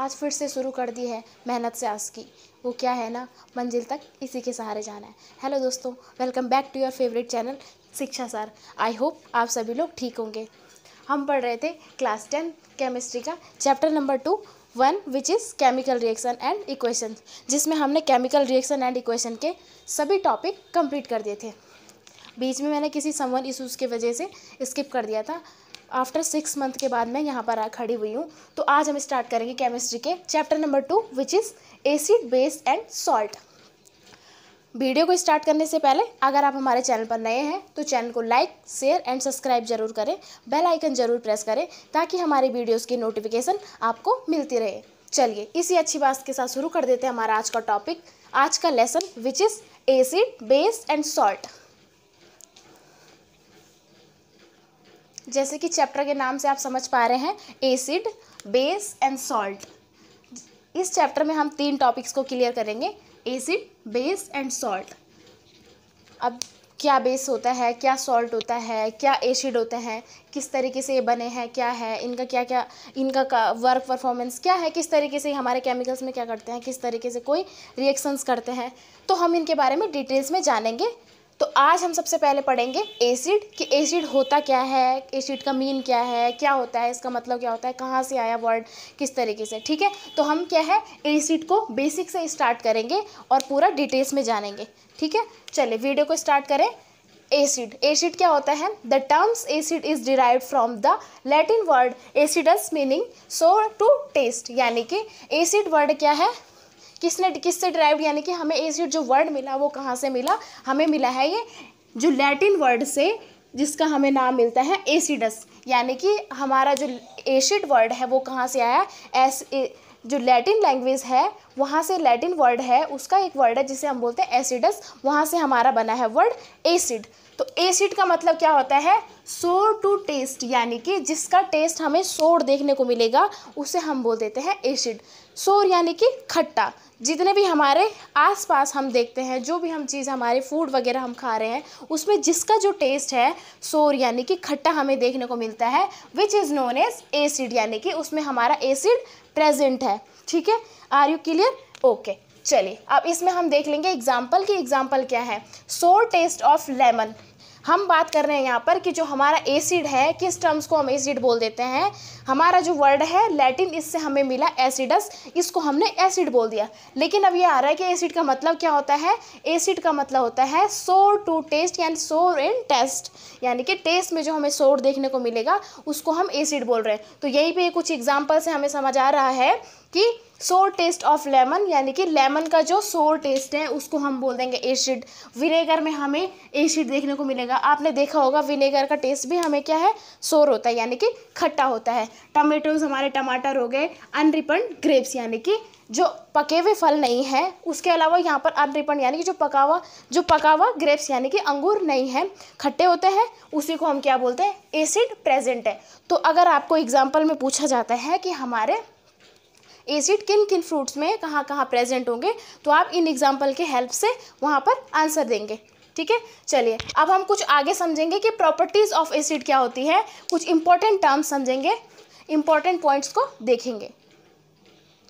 आज फिर से शुरू कर दी है मेहनत से आस की। वो क्या है ना, मंजिल तक इसी के सहारे जाना है। हेलो दोस्तों, welcome back to your favourite channel Shiksha Saar. I hope आप सभी लोग ठीक होंगे। हम पढ़ रहे थे क्लास 10 केमिस्ट्री का chapter number 1 which is chemical reaction and equation, जिसमें हमने केमिकल रिएक्शन एंड इक्वेशन के सभी टॉपिक कंप्लीट कर दिए थे। बीच में मैंने किसी समवन इशूज़ की वजह से स्किप कर दिया था। आफ्टर 6 मंथ के बाद मैं यहाँ पर खड़ी हुई हूँ। तो आज हम स्टार्ट करेंगे केमिस्ट्री के chapter number 2 which is acid, base and salt. Video को स्टार्ट करने से पहले अगर आप हमारे चैनल पर नए हैं तो चैनल को लाइक, शेयर एंड सब्सक्राइब जरूर करें। बेल आइकन जरूर प्रेस करें ताकि हमारी वीडियोस की नोटिफिकेशन आपको मिलती रहे। चलिए इसी अच्छी बात के साथ शुरू कर देते हैं हमारा आज का टॉपिक, आज का lesson which is acid, base and salt. जैसे कि चैप्टर के नाम से आप समझ पा रहे हैं, एसिड, बेस एंड सॉल्ट। इस चैप्टर में हम 3 टॉपिक्स को क्लियर करेंगे, एसिड, बेस एंड सॉल्ट। अब क्या बेस होता है, क्या सॉल्ट होता है, क्या एसिड होते हैं, किस तरीके से ये बने हैं, क्या है इनका, क्या क्या इनका वर्क परफॉर्मेंस क्या है, किस तरीके से हमारे केमिकल्स में क्या करते हैं, किस तरीके से कोई रिएक्शंस करते हैं, तो हम इनके बारे में डिटेल्स में जानेंगे। तो आज हम सबसे पहले पढ़ेंगे एसिड, कि एसिड होता क्या है, एसिड का मीन क्या है, क्या होता है, इसका मतलब क्या होता है, कहाँ से आया वर्ड, किस तरीके से। ठीक है, तो हम क्या है एसिड को बेसिक से स्टार्ट करेंगे और पूरा डिटेल्स में जानेंगे। ठीक है, चलिए वीडियो को स्टार्ट करें। एसिड, एसिड क्या होता है? The terms acid is derived from the Latin word acidus meaning सोर टू टेस्ट। यानी कि एसिड वर्ड क्या है, किससे डिराइव्ड, यानी कि हमें एसिड जो वर्ड मिला वो कहाँ से मिला, हमें मिला है ये जो लैटिन वर्ड से, जिसका हमें नाम मिलता है एसिडस। यानी कि हमारा जो एसिड वर्ड है वो कहाँ से आया, जो लैटिन लैंग्वेज है वहाँ से लैटिन वर्ड है, उसका एक वर्ड है जिसे हम बोलते हैं एसिडस, वहाँ से हमारा बना है वर्ड एसिड। तो एसिड का मतलब क्या होता है, सोर टू टेस्ट, यानी कि जिसका टेस्ट हमें सोर देखने को मिलेगा उसे हम बोल देते हैं एसिड। सोर यानी कि खट्टा। जितने भी हमारे आसपास हम देखते हैं, जो भी हम चीज़ हमारे फूड वगैरह हम खा रहे हैं, उसमें जिसका जो टेस्ट है सोर यानी कि खट्टा हमें देखने को मिलता है, which is known as acid, यानी कि उसमें हमारा एसिड प्रेजेंट है। ठीक है, आर यू क्लियर? ओके, चलिए अब इसमें हम देख लेंगे एग्जाम्पल की। एग्जाम्पल क्या है, सोर टेस्ट ऑफ लेमन। हम बात कर रहे हैं यहाँ पर कि जो हमारा एसिड है, किस टर्म्स को हम एसिड बोल देते हैं, हमारा जो वर्ड है लैटिन, इससे हमें मिला एसिडस, इसको हमने एसिड बोल दिया। लेकिन अब ये आ रहा है कि एसिड का मतलब क्या होता है, एसिड का मतलब होता है सोर टू टेस्ट, यानी सोर इन टेस्ट, यानी कि टेस्ट में जो हमें सोर देखने को मिलेगा उसको हम एसिड बोल रहे हैं। तो यहीं पे कुछ एग्जाम्पल से हमें समझ आ रहा है कि सोर टेस्ट ऑफ लेमन, यानी कि लेमन का जो सोर टेस्ट है उसको हम बोल देंगे एसिड। विनेगर में हमें एसिड देखने को मिलेगा, आपने देखा होगा विनेगर का टेस्ट भी हमें क्या है, सोर होता है, यानी कि खट्टा होता है। टमेटोज, हमारे टमाटर हो गए, अनरिपन्ड ग्रेप्स, यानी कि जो पके हुए फल नहीं है, उसके अलावा यहाँ पर अनरिपन्ड यानी कि जो पका हुआ ग्रेप्स, यानी कि अंगूर नहीं है, खट्टे होते हैं, उसी को हम क्या बोलते हैं, एसिड प्रेजेंट है। तो अगर आपको एग्जाम्पल में पूछा जाता है कि हमारे एसिड किन किन फ्रूट्स में कहाँ कहाँ प्रेजेंट होंगे, तो आप इन एग्जाम्पल के हेल्प से वहाँ पर आंसर देंगे। ठीक है, चलिए अब हम कुछ आगे समझेंगे कि प्रॉपर्टीज़ ऑफ एसिड क्या होती है, कुछ इंपॉर्टेंट टर्म्स समझेंगे, इंपॉर्टेंट पॉइंट्स को देखेंगे।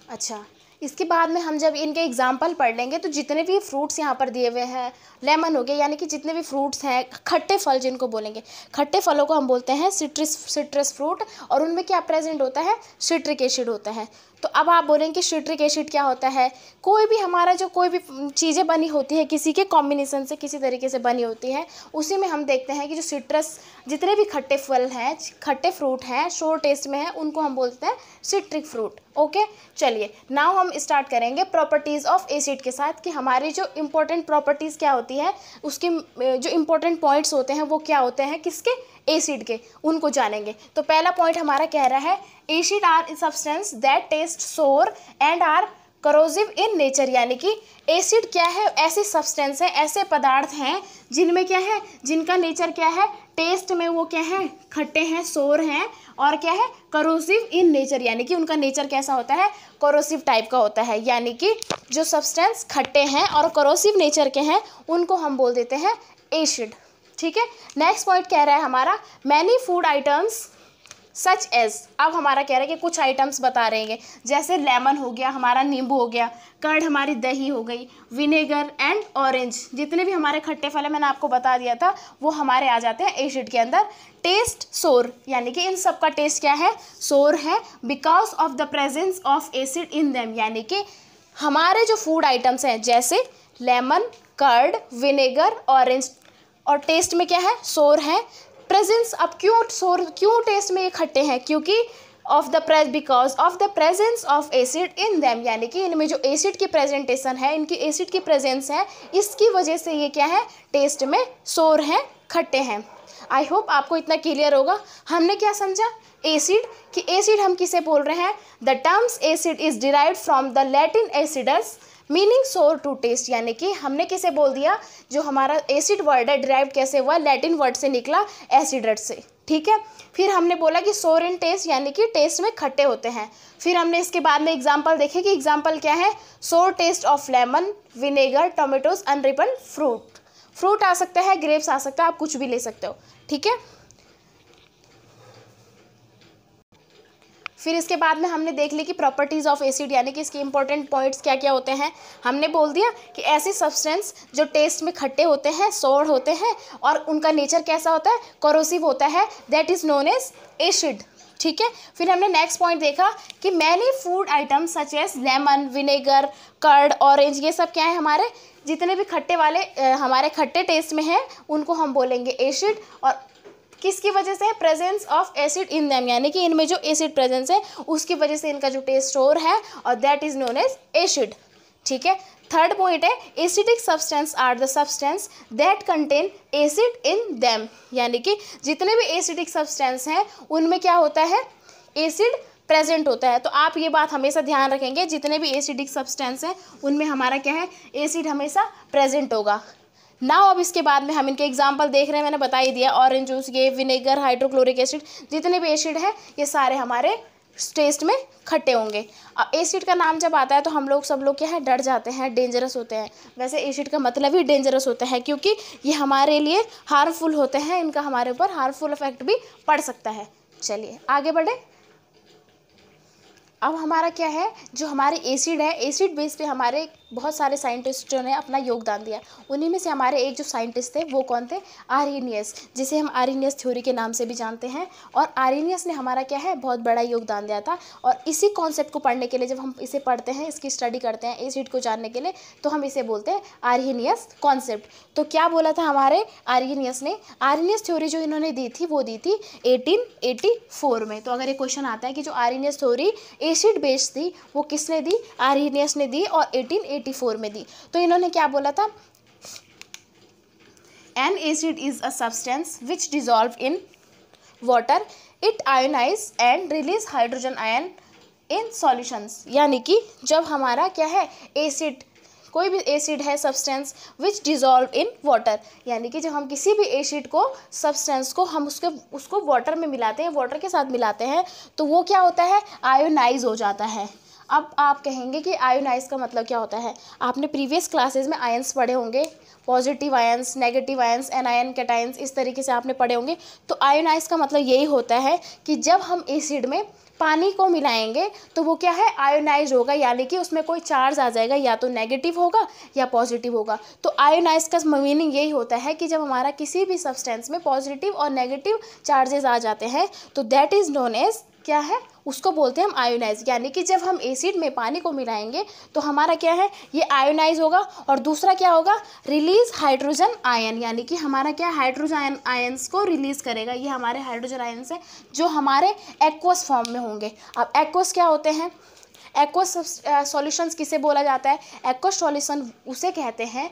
अच्छा, इसके बाद में हम जब इनके एग्जाम्पल पढ़ लेंगे तो जितने भी फ्रूट्स यहाँ पर दिए हुए हैं, लेमन हो गए, यानी कि जितने भी फ्रूट्स हैं, खट्टे फल जिनको बोलेंगे, खट्टे फलों को हम बोलते हैं सिट्रस फ्रूट, और उनमें क्या प्रेजेंट होता है, सिट्रिक एसिड होता है। तो अब आप बोलेंगे कि सिट्रिक एसिड क्या होता है, कोई भी हमारा जो कोई भी चीज़ें बनी होती है किसी के कॉम्बिनेशन से, किसी तरीके से बनी होती है, उसी में हम देखते हैं कि जो सिट्रस, जितने भी खट्टे फल हैं, खट्टे फ्रूट हैं, शोर टेस्ट में है, उनको हम बोलते हैं सिट्रिक फ्रूट। ओके, चलिए नाउ हम स्टार्ट करेंगे प्रॉपर्टीज़ ऑफ एसिड के साथ, कि हमारी जो इंपॉर्टेंट प्रॉपर्टीज़ क्या होती है, उसके जो इंपॉर्टेंट पॉइंट्स होते हैं वो क्या होते हैं, किसके, एसिड के, उनको जानेंगे। तो पहला पॉइंट हमारा कह रहा है acid are substance that taste sour and are corrosive in nature, यानी कि एसिड क्या है, ऐसे सब्सटेंस है, ऐसे पदार्थ हैं जिनमें क्या है, जिनका नेचर क्या है, टेस्ट में वो क्या है, खट्टे हैं, सोर हैं, और क्या है, करोसिव इन नेचर, यानी कि उनका नेचर कैसा होता है, करोसिव टाइप का होता है। यानी कि जो सब्सटेंस खट्टे हैं और करोसिव नेचर के हैं उनको हम बोल देते हैं एसिड। ठीक है, नेक्स्ट पॉइंट कह रहा है हमारा many food items such as, अब हमारा कह रहा है कि कुछ आइटम्स बता रहे हैं, जैसे लेमन हो गया, हमारा नींबू हो गया, कर्ड हमारी दही हो गई, विनेगर एंड ऑरेंज, जितने भी हमारे खट्टे फल है मैंने आपको बता दिया था वो हमारे आ जाते हैं एसिड के अंदर। टेस्ट सोर, यानी कि इन सब का टेस्ट क्या है, सोर है, because of the presence of acid in them, यानी कि हमारे जो फूड आइटम्स हैं जैसे लेमन, कर्ड, विनेगर, ऑरेंज, और टेस्ट में क्या है, सोर है, प्रेजेंस। अब क्यों टेस्ट में ये खट्टे हैं, क्योंकि because of the presence of acid in them, यानी कि इनमें जो एसिड की प्रेजेंटेशन है, इनकी एसिड की प्रेजेंस है, इसकी वजह से ये क्या है, टेस्ट में सोर हैं, खट्टे हैं। आई होप आपको इतना क्लियर होगा। हमने क्या समझा, एसिड, कि एसिड हम किसे बोल रहे हैं, the terms acid is derived from the Latin acidus meaning सोर टू टेस्ट, यानी कि हमने किसे बोल दिया, जो हमारा एसिड वर्ड है डिराइव कैसे हुआ, लैटिन वर्ड से निकला, एसिडट से, ठीक है। फिर हमने बोला कि सोर इन टेस्ट, यानी कि टेस्ट में खट्टे होते हैं। फिर हमने इसके बाद में एग्जाम्पल देखे कि एग्जाम्पल क्या है, sour taste of lemon, vinegar, tomatoes, unripen fruit आ सकता है, ग्रेप्स आ सकता है, आप कुछ भी ले सकते हो, ठीक है। फिर इसके बाद में हमने देख ली कि प्रॉपर्टीज़ ऑफ एसिड, यानी कि इसके इंपॉर्टेंट पॉइंट्स क्या क्या होते हैं। हमने बोल दिया कि ऐसे सब्सटेंस जो टेस्ट में खट्टे होते हैं, सोर होते हैं, और उनका नेचर कैसा होता है, कोरोसिव होता है, that is known as acid, ठीक है। फिर हमने नेक्स्ट पॉइंट देखा कि many food items such as lemon, vinegar, curd, orange, ये सब क्या है, हमारे जितने भी खट्टे वाले हमारे खट्टे टेस्ट में हैं उनको हम बोलेंगे एसिड, और किसकी वजह से है, presence of acid in them, यानी कि इनमें जो एसिड प्रेजेंस है उसकी वजह से इनका जो टेस्ट सोर है, और that is known as acid, ठीक है। थर्ड पॉइंट है acidic substance are the substance that contain acid in them, यानी कि जितने भी एसिडिक सब्सटेंस हैं उनमें क्या होता है, एसिड प्रेजेंट होता है। तो आप ये बात हमेशा ध्यान रखेंगे, जितने भी एसिडिक सब्सटेंस हैं उनमें हमारा क्या है, एसिड हमेशा प्रेजेंट होगा। नाउ अब इसके बाद में हम इनके एग्जाम्पल देख रहे हैं, मैंने बता ही दिया, ऑरेंज जूस, ये विनेगर, हाइड्रोक्लोरिक एसिड, जितने भी एसिड है ये सारे हमारे टेस्ट में खट्टे होंगे। अब एसिड का नाम जब आता है तो सब लोग क्या है, डर जाते हैं, डेंजरस होते हैं। वैसे एसिड का मतलब ही डेंजरस होता है, क्योंकि ये हमारे लिए हार्मफुल होते हैं, इनका हमारे ऊपर हार्मफुल इफेक्ट भी पड़ सकता है। चलिए आगे बढ़े। अब हमारा क्या है, जो हमारे एसिड है, एसिड बेस पे हमारे बहुत सारे साइंटिस्टों ने अपना योगदान दिया। उन्हीं में से हमारे एक जो साइंटिस्ट थे वो कौन थे, आर्हेनियस, जिसे हम आर्हेनियस थ्योरी के नाम से भी जानते हैं। और आर्हेनियस ने हमारा क्या है, बहुत बड़ा योगदान दिया था। और इसी कॉन्सेप्ट को पढ़ने के लिए जब हम इसे पढ़ते हैं, इसकी स्टडी करते हैं एसिड को जानने के लिए, तो हम इसे बोलते हैं आर्हेनियस कॉन्सेप्ट। तो क्या बोला था हमारे आर्हेनियस ने, आर्हेनियस थ्योरी जो इन्होंने दी थी वो दी थी 1884 में। तो अगर ये क्वेश्चन आता है कि जो आर्हेनियस थ्योरी एसिड बेस्ड थी वो किसने दी, आर्हेनियस ने दी, और 1884 में दी। तो इन्होंने क्या बोला था, N acid is a substance which dissolve in water, it ionise and release hydrogen ion in solutions, यानी कि जब हमारा क्या है, एसिड, कोई भी एसिड है substance which dissolve in water, यानी कि जब हम किसी भी एसिड को, सब्सटेंस को हम उसको वाटर में मिलाते हैं, वाटर के साथ मिलाते हैं, तो वो क्या होता है, आयोनाइज हो जाता है। अब आप कहेंगे कि आयोनाइज का मतलब क्या होता है, आपने प्रीवियस क्लासेस में आयंस पढ़े होंगे, positive ions, negative ions, anion, cations, इस तरीके से आपने पढ़े होंगे। तो आयोनाइज का मतलब यही होता है कि जब हम एसिड में पानी को मिलाएंगे तो वो क्या है, आयोनाइज होगा, यानी कि उसमें कोई चार्ज आ जाएगा, या तो नेगेटिव होगा या पॉजिटिव होगा। तो आयोनाइज का मीनिंग यही होता है कि जब हमारा किसी भी सब्सटेंस में पॉजिटिव और नेगेटिव चार्जेस आ जाते हैं तो दैट इज नोन एज क्या है, उसको बोलते हैं हम आयोनाइज, यानी कि जब हम एसिड में पानी को मिलाएंगे तो हमारा क्या है, ये आयोनाइज होगा। और दूसरा क्या होगा, रिलीज हाइड्रोजन आयन, यानी कि हमारा क्या, हाइड्रोजन आयंस को रिलीज करेगा। ये हमारे हाइड्रोजन आयंस हैं जो हमारे एक्वस फॉर्म में होंगे। अब एक्वस क्या होते हैं, एक्वस सॉल्यूशंस किसे बोला जाता है, एक्वस सॉल्यूशन उसे कहते हैं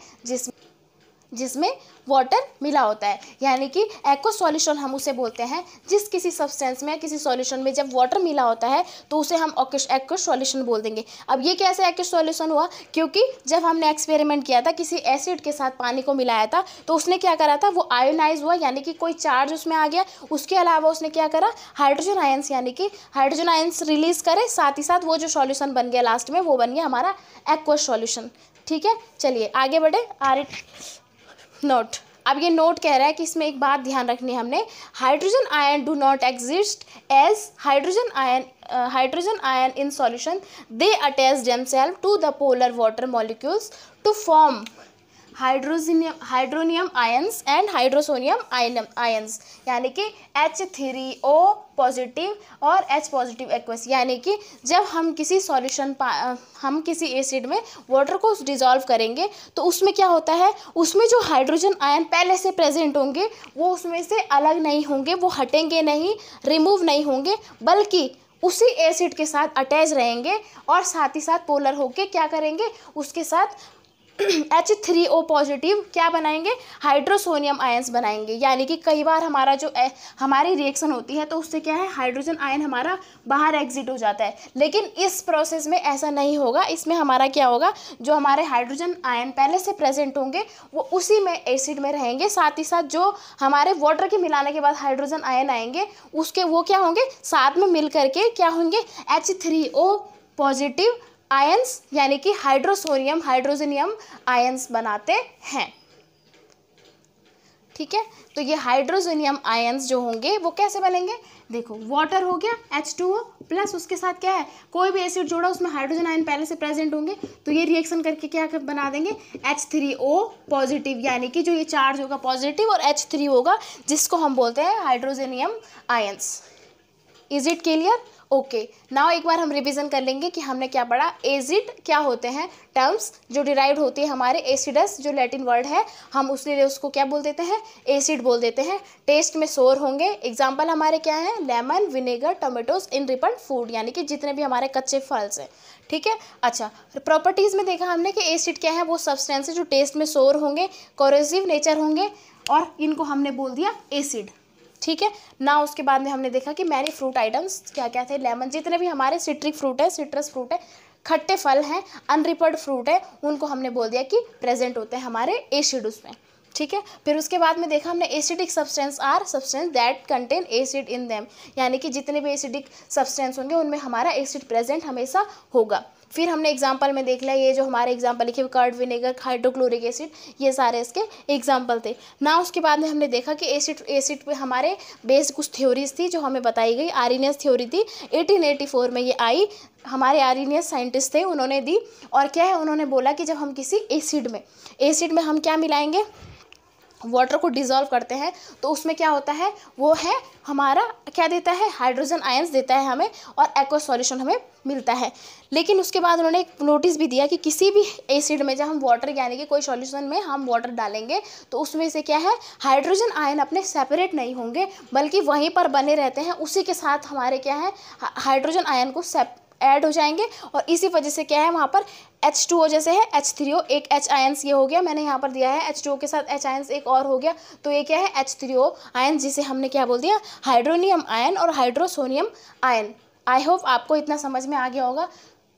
जिसमें वाटर मिला होता है, यानी कि एक्वस सॉल्यूशन हम उसे बोलते हैं जिस किसी सब्सटेंस में, किसी सॉल्यूशन में जब वाटर मिला होता है तो उसे हम एक्वस सॉल्यूशन बोल देंगे। अब ये कैसे एक्वस सॉल्यूशन हुआ, क्योंकि जब हमने एक्सपेरिमेंट किया था, किसी एसिड के साथ पानी को मिलाया था, तो उसने क्या करा था, वो आयोनाइज हुआ, यानी कि कोई चार्ज उसमें आ गया। उसके अलावा उसने क्या करा, हाइड्रोजन आयंस, यानी कि हाइड्रोजन आयंस रिलीज करे, साथ ही साथ वो जो सॉल्यूशन बन गया लास्ट में, वो बन गया हमारा एक्वस सॉल्यूशन। ठीक है, चलिए आगे बढ़े। नोट, अब ये नोट कह रहा है कि इसमें एक बात ध्यान रखनी है हमने, hydrogen ion do not exist as hydrogen ion in solution, they attach themselves to the polar water molecules to form hydronium ions and hydroxonium ions, यानी कि H3O पॉजिटिव और H पॉजिटिव एक्वस, यानी कि जब हम किसी सॉल्यूशन हम किसी एसिड में वाटर को डिज़ोल्व करेंगे तो उसमें क्या होता है, उसमें जो हाइड्रोजन आयन पहले से प्रेजेंट होंगे वो उसमें से अलग नहीं होंगे, वो हटेंगे नहीं, रिमूव नहीं होंगे, बल्कि उसी एसिड के साथ अटैच रहेंगे और साथ ही साथ पोलर होके क्या करेंगे, उसके साथ H3O पॉजिटिव क्या बनाएंगे, हाइड्रोसोनियम आयंस बनाएंगे। यानी कि कई बार हमारा जो हमारी रिएक्शन होती है तो उससे क्या है, हाइड्रोजन आयन हमारा बाहर एग्जिट हो जाता है, लेकिन इस प्रोसेस में ऐसा नहीं होगा। इसमें हमारा क्या होगा, जो हमारे हाइड्रोजन आयन पहले से प्रेजेंट होंगे वो उसी में एसिड में रहेंगे, साथ ही साथ जो हमारे वाटर के मिलाने के बाद हाइड्रोजन आयन आएंगे उसके वो क्या होंगे, साथ में मिल करके क्या होंगे, H3O पॉजिटिव आयंस यानी कि हाइड्रोजनियम आयंस बनाते हैं। ठीक है, तो ये हाइड्रोजनियम आयंस जो होंगे वो कैसे बनेंगे, देखो वाटर हो गया H2O प्लस उसके साथ क्या है, कोई भी एसिड जोड़ा उसमें हाइड्रोजन आयन पहले से प्रेजेंट होंगे तो ये रिएक्शन करके क्या बना देंगे, H3O पॉजिटिव, यानी कि जो ये चार्ज होगा पॉजिटिव और H3 होगा जिसको हम बोलते हैं hydrogenium ions. Is it clear? Okay, now एक बार हम रिवीजन कर लेंगे कि हमने क्या पढ़ा। एसिड क्या होते हैं, टर्म्स जो डिराइव्ड होती है हमारे एसिडस जो लैटिन वर्ड है, हम उसके उसको क्या बोल देते हैं, एसिड बोल देते हैं। टेस्ट में सोर होंगे, एग्जाम्पल हमारे क्या हैं, लेमन, विनेगर, टोमेटोज इन रिपन फूड, यानी कि जितने भी हमारे कच्चे फल्स हैं। ठीक है, अच्छा प्रॉपर्टीज़ में देखा हमने कि एसिड क्या है, वो सब्सटेंस है जो टेस्ट में सोर होंगे, कोरोसिव नेचर होंगे और इनको हमने बोल दिया एसिड। ठीक है ना, उसके बाद में हमने देखा कि मैनी फ्रूट आइटम्स क्या क्या थे, लेमन, जितने भी हमारे सिट्रिक फ्रूट है, सिट्रस फ्रूट है, खट्टे फल हैं, अनरिपर्ड फ्रूट है, उनको हमने बोल दिया कि प्रेजेंट होते हैं हमारे एसिड उसमें। ठीक है, फिर उसके बाद में देखा हमने acidic substance are substance that contain acid in them, यानी कि जितने भी एसिडिक सब्सटेंस होंगे उनमें हमारा एसिड प्रेजेंट हमेशा होगा। फिर हमने एग्जाम्पल में देख लिया, ये जो हमारे एग्जाम्पल लिखे कर्ड, विनेगर, हाइड्रोक्लोरिक एसिड, ये सारे इसके एग्जाम्पल थे ना। उसके बाद में हमने देखा कि एसिड पे हमारे बेस्ड कुछ थ्योरीज थी जो हमें बताई गई। आर्रीनियस थ्योरी थी, 1884 में ये आई, हमारे आर्रीनियस साइंटिस्ट थे, उन्होंने दी। और क्या है, उन्होंने बोला कि जब हम किसी एसिड में हम क्या मिलाएंगे, वाटर को डिज़ोल्व करते हैं तो उसमें क्या होता है, वो है हमारा क्या देता है, हाइड्रोजन आयंस देता है हमें और एक्वस सॉल्यूशन हमें मिलता है। लेकिन उसके बाद उन्होंने एक नोटिस भी दिया कि किसी भी एसिड में जब हम वाटर यानी कि कोई सॉल्यूशन में हम वाटर डालेंगे तो उसमें से क्या है, हाइड्रोजन आयन अपने सेपरेट नहीं होंगे बल्कि वहीं पर बने रहते हैं, उसी के साथ हमारे क्या है, हाइड्रोजन आयन को ऐड हो जाएंगे और इसी वजह से क्या है, वहाँ पर H2O जैसे है H3O, एक H आयंस ये हो गया, मैंने यहाँ पर दिया है H2O के साथ H आयंस एक और हो गया, तो ये क्या है, H3O आयन, जिसे हमने क्या बोल दिया, हाइड्रोनियम आयन और हाइड्रोसोनियम आयन। आई होप आपको इतना समझ में आ गया होगा।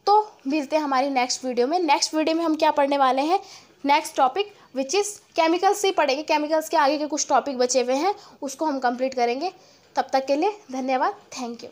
तो मिलते हैं हमारी नेक्स्ट वीडियो में। नेक्स्ट वीडियो में हम क्या पढ़ने वाले हैं, next topic which is chemicals से पढ़ेंगे। केमिकल्स के आगे के कुछ टॉपिक बचे हुए हैं उसको हम कंप्लीट करेंगे। तब तक के लिए धन्यवाद, थैंक यू।